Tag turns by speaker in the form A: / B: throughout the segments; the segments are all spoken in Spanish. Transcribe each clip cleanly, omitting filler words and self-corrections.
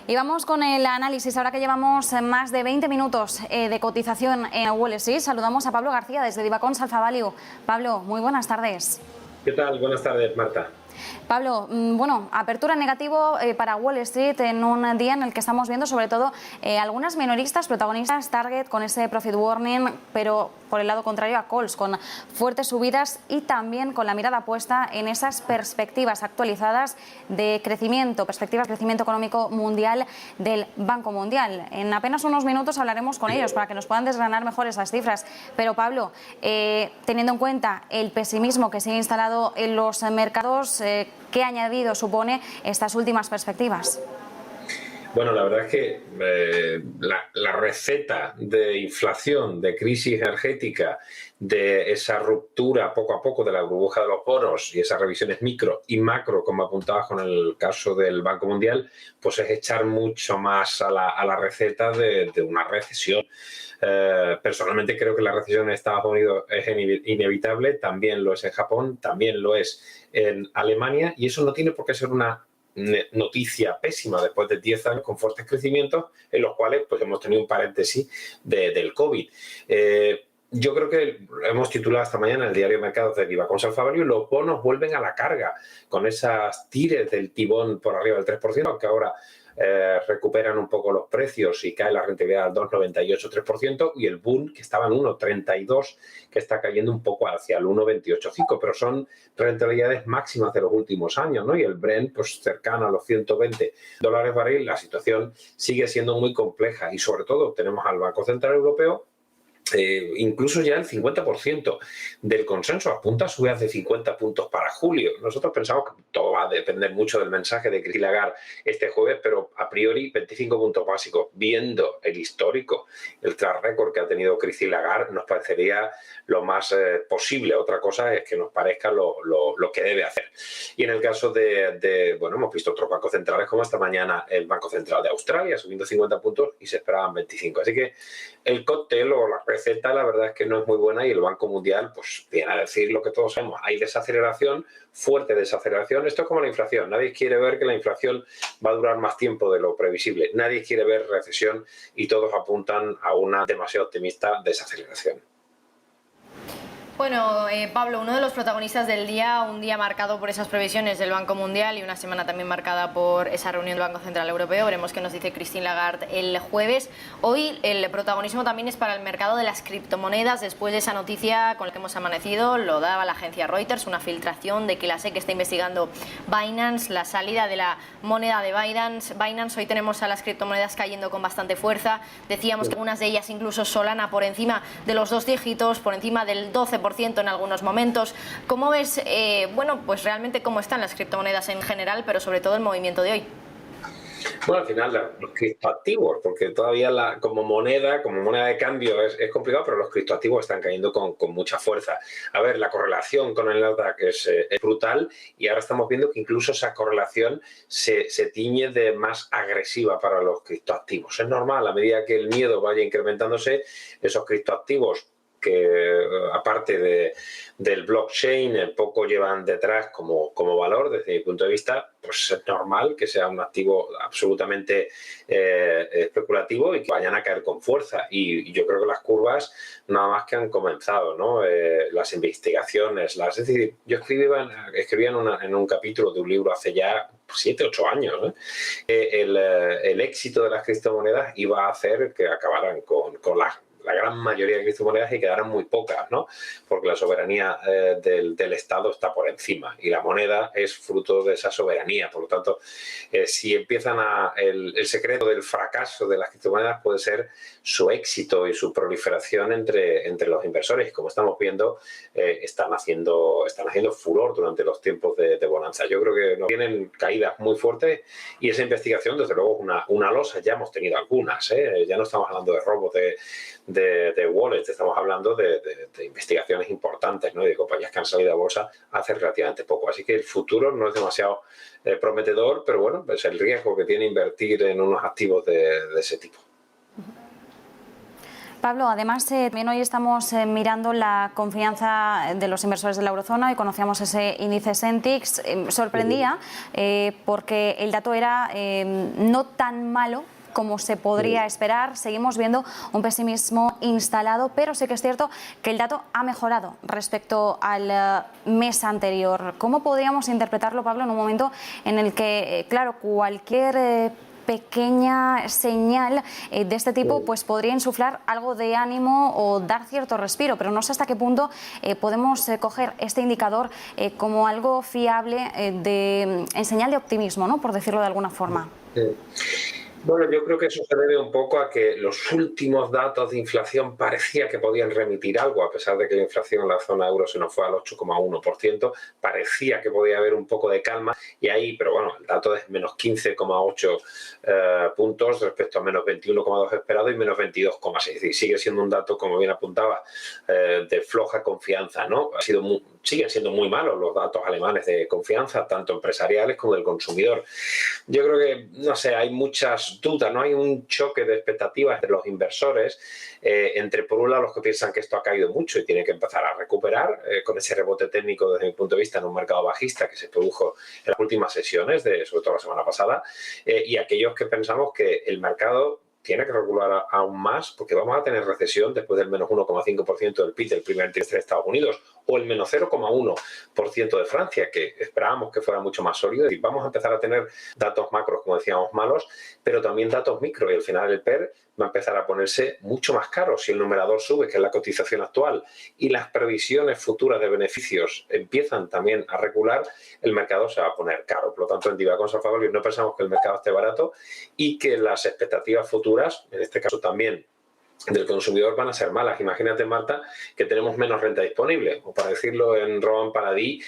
A: Y vamos con el análisis. Ahora que llevamos más de 20 minutos de cotización en Wall Street, saludamos a Pablo García desde Divacons Alpha Value. Pablo, muy buenas tardes.
B: ¿Qué tal? Buenas tardes, Marta.
A: Pablo, bueno, apertura en negativo para Wall Street en un día en el que estamos viendo sobre todo algunas minoristas protagonistas, Target con ese profit warning, pero por el lado contrario a Coles con fuertes subidas y también con la mirada puesta en esas perspectivas actualizadas de crecimiento, perspectivas de crecimiento económico mundial del Banco Mundial. En apenas unos minutos hablaremos con ellos para que nos puedan desgranar mejor esas cifras. Pero Pablo, teniendo en cuenta el pesimismo que se ha instalado en los mercados, ¿qué añadido supone estas últimas perspectivas?
B: Bueno, la verdad es que la receta de inflación, de crisis energética, de esa ruptura poco a poco de la burbuja de los bonos y esas revisiones micro y macro, como apuntabas con el caso del Banco Mundial, pues es echar mucho más a la receta de una recesión. Personalmente creo que la recesión en Estados Unidos es inevitable, también lo es en Japón, también lo es en Alemania, y eso no tiene por qué ser una noticia pésima después de 10 años con fuertes crecimientos en los cuales pues hemos tenido un paréntesis del COVID. Yo creo que hemos titulado esta mañana en el diario Mercados de Divacons Alpha Value, los bonos vuelven a la carga con esas tires del tibón por arriba del 3%, aunque ahora recuperan un poco los precios y cae la rentabilidad al 2,98-3%, y el Bund, que estaba en 1,32, que está cayendo un poco hacia el 1,28,5, pero son rentabilidades máximas de los últimos años, ¿no? Y el Brent, pues cercano a los $120 barril. La situación sigue siendo muy compleja y sobre todo tenemos al Banco Central Europeo. Incluso ya el 50% del consenso apunta a subidas de 50 puntos para julio. Nosotros pensamos que todo va a depender mucho del mensaje de Christine Lagarde este jueves, pero a priori 25 puntos básicos. Viendo el histórico, el track record que ha tenido Christine Lagarde, nos parecería lo más posible. Otra cosa es que nos parezca lo que debe hacer. Y en el caso bueno, hemos visto otros bancos centrales, como esta mañana el Banco Central de Australia subiendo 50 puntos y se esperaban 25. Así que el cóctel o la receta, la verdad es que no es muy buena, y el Banco Mundial pues viene a decir lo que todos sabemos. Hay desaceleración, fuerte desaceleración. Esto es como la inflación. Nadie quiere ver que la inflación va a durar más tiempo de lo previsible. Nadie quiere ver recesión y todos apuntan a una demasiado optimista desaceleración.
C: Bueno, Pablo, uno de los protagonistas del día, un día marcado por esas previsiones del Banco Mundial y una semana también marcada por esa reunión del Banco Central Europeo. Veremos qué nos dice Christine Lagarde el jueves. Hoy el protagonismo también es para el mercado de las criptomonedas, después de esa noticia con la que hemos amanecido. Lo daba la agencia Reuters, una filtración de que la SEC está investigando Binance, la salida de la moneda de Binance. Hoy tenemos a las criptomonedas cayendo con bastante fuerza. Decíamos que algunas de ellas, incluso Solana, por encima de los 2 dígitos, por encima del 12% en algunos momentos. ¿Cómo ves, bueno, pues realmente cómo están las criptomonedas en general, pero sobre todo el movimiento de hoy?
B: Bueno, al final los criptoactivos, porque todavía como moneda de cambio es complicado, pero los criptoactivos están cayendo con mucha fuerza. A ver, la correlación con el Nasdaq es brutal, y ahora estamos viendo que incluso esa correlación se tiñe de más agresiva para los criptoactivos. Es normal, a medida que el miedo vaya incrementándose, esos criptoactivos que aparte del blockchain poco llevan detrás como valor desde mi punto de vista, pues es normal que sea un activo absolutamente especulativo y que vayan a caer con fuerza. Y yo creo que las curvas nada más que han comenzado, ¿no? Las investigaciones, es decir, yo escribía en un capítulo de un libro hace ya 7, 8 años, ¿no? El éxito de las criptomonedas iba a hacer que acabaran con la gran mayoría de criptomonedas y quedaran muy pocas, ¿no? Porque la soberanía del Estado está por encima y la moneda es fruto de esa soberanía. Por lo tanto, si empiezan el secreto del fracaso de las criptomonedas puede ser su éxito y su proliferación entre los inversores. Y como estamos viendo, están haciendo furor durante los tiempos de bonanza. Yo creo que nos vienen caídas muy fuertes y esa investigación, desde luego, una losa. Ya hemos tenido algunas, ¿eh? Ya no estamos hablando de robos de wallets, estamos hablando de investigaciones importantes, ¿no? Y de compañías que han salido a bolsa hace relativamente poco. Así que el futuro no es demasiado prometedor, pero bueno, es el riesgo que tiene invertir en unos activos de ese tipo.
A: Pablo, además también hoy estamos mirando la confianza de los inversores de la eurozona y conocíamos ese índice Sentix. Sorprendía porque el dato era no tan malo como se podría esperar. Seguimos viendo un pesimismo instalado, pero sí que es cierto que el dato ha mejorado respecto al mes anterior. ¿Cómo podríamos interpretarlo, Pablo, en un momento en el que, claro, cualquier pequeña señal de este tipo pues podría insuflar algo de ánimo o dar cierto respiro, pero no sé hasta qué punto podemos coger este indicador como algo fiable en señal de optimismo, ¿no?, por decirlo de alguna forma?
B: Bueno, yo creo que eso se debe un poco a que los últimos datos de inflación parecía que podían remitir algo, a pesar de que la inflación en la zona euro se nos fue al 8,1%, parecía que podía haber un poco de calma y ahí, pero bueno, el dato es menos 15,8 puntos respecto a menos 21,2 esperado y menos 22,6. Es decir, sigue siendo un dato, como bien apuntaba, de floja confianza, ¿no? Siguen siendo muy malos los datos alemanes de confianza, tanto empresariales como del consumidor. Yo creo que, no sé, hay muchas dudas, no hay un choque de expectativas de los inversores entre, por un lado, los que piensan que esto ha caído mucho y tiene que empezar a recuperar con ese rebote técnico desde mi punto de vista en un mercado bajista que se produjo en las últimas sesiones, sobre todo la semana pasada, y aquellos que pensamos que el mercado tiene que regular aún más porque vamos a tener recesión después del menos 1,5% del PIB del primer trimestre de Estados Unidos o el menos 0,1% de Francia, que esperábamos que fuera mucho más sólido. Y vamos a empezar a tener datos macros, como decíamos, malos, pero también datos micro, y al final el PER va a empezar a ponerse mucho más caro. Si el numerador sube, que es la cotización actual, y las previsiones futuras de beneficios empiezan también a recular, el mercado se va a poner caro. Por lo tanto, en Divacons Alpha no pensamos que el mercado esté barato y que las expectativas futuras, en este caso también del consumidor, van a ser malas. Imagínate, Marta, que tenemos menos renta disponible, o para decirlo en Roman Paradis,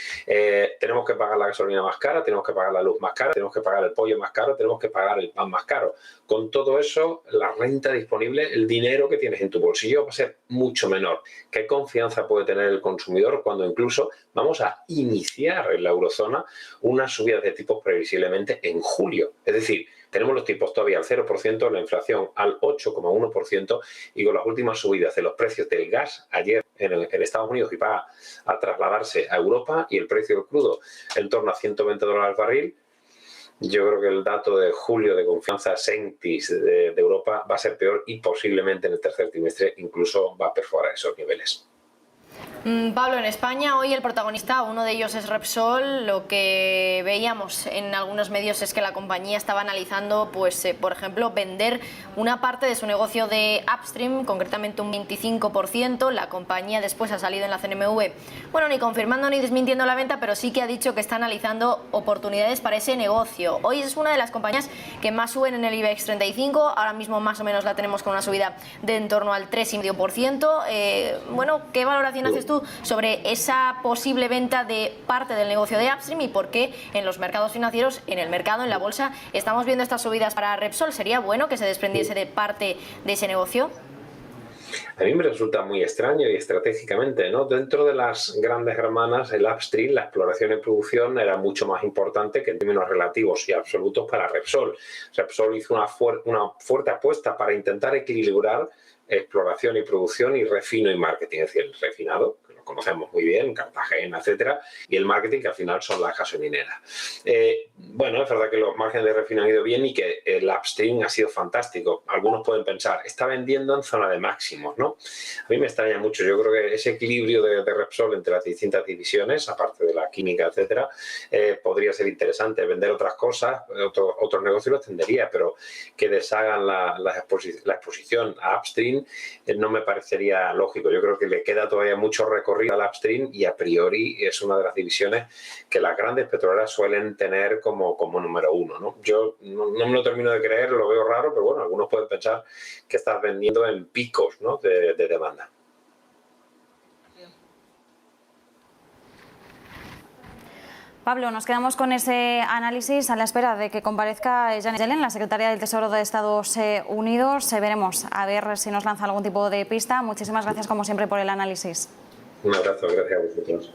B: tenemos que pagar la gasolina más cara, tenemos que pagar la luz más cara, tenemos que pagar el pollo más caro, tenemos que pagar el pan más caro. Con todo eso, la renta disponible, el dinero que tienes en tu bolsillo va a ser mucho menor. ¿Qué confianza puede tener el consumidor cuando incluso vamos a iniciar en la eurozona una subida de tipos previsiblemente en julio? Es decir, tenemos los tipos todavía al 0%, la inflación al 8,1% y con las últimas subidas de los precios del gas ayer en Estados Unidos y va a trasladarse a Europa y el precio del crudo en torno a $120 al barril, yo creo que el dato de julio de confianza Sentix de Europa va a ser peor y posiblemente en el tercer trimestre incluso va a perforar esos niveles.
C: Pablo, en España hoy el protagonista, uno de ellos es Repsol. Lo que veíamos en algunos medios es que la compañía estaba analizando, pues, por ejemplo, vender una parte de su negocio de upstream, concretamente un 25%. La compañía después ha salido en la CNMV, bueno, ni confirmando ni desmintiendo la venta, pero sí que ha dicho que está analizando oportunidades para ese negocio. Hoy es una de las compañías que más suben en el IBEX 35, ahora mismo más o menos la tenemos con una subida de en torno al 3,5%. Bueno, ¿qué valoración haces tú sobre esa posible venta de parte del negocio de upstream y por qué en los mercados financieros, en el mercado, en la bolsa, estamos viendo estas subidas para Repsol? ¿Sería bueno que se desprendiese de parte de ese negocio?
B: A mí me resulta muy extraño y estratégicamente, ¿no? Dentro de las grandes hermanas, el upstream, la exploración y producción, era mucho más importante que en términos relativos y absolutos para Repsol. Repsol hizo una fuerte apuesta para intentar equilibrar exploración y producción y refino y marketing, es decir, el refinado, que lo conocemos muy bien, Cartagena, etcétera, y el marketing, que al final son las gasolineras. Bueno, es verdad que los márgenes de refino han ido bien y que el upstream ha sido fantástico. Algunos pueden pensar, está vendiendo en zona de máximos, ¿no? A mí me extraña mucho. Yo creo que ese equilibrio de Repsol entre las distintas divisiones, aparte de la química, etcétera, podría ser interesante. Vender otras cosas, otros negocios los tendería, pero que deshagan la exposición a upstream no me parecería lógico. Yo creo que le queda todavía mucho recorrido al upstream y a priori es una de las divisiones que las grandes petroleras suelen tener como número uno, ¿no? Yo no me lo termino de creer, lo veo raro, pero bueno, algunos pueden pensar que estás vendiendo en picos, ¿no?, de demanda.
A: Pablo, nos quedamos con ese análisis a la espera de que comparezca Janet Yellen, la secretaria del Tesoro de Estados Unidos. Veremos a ver si nos lanza algún tipo de pista. Muchísimas gracias, como siempre, por el análisis.
B: Un abrazo, gracias a vosotros.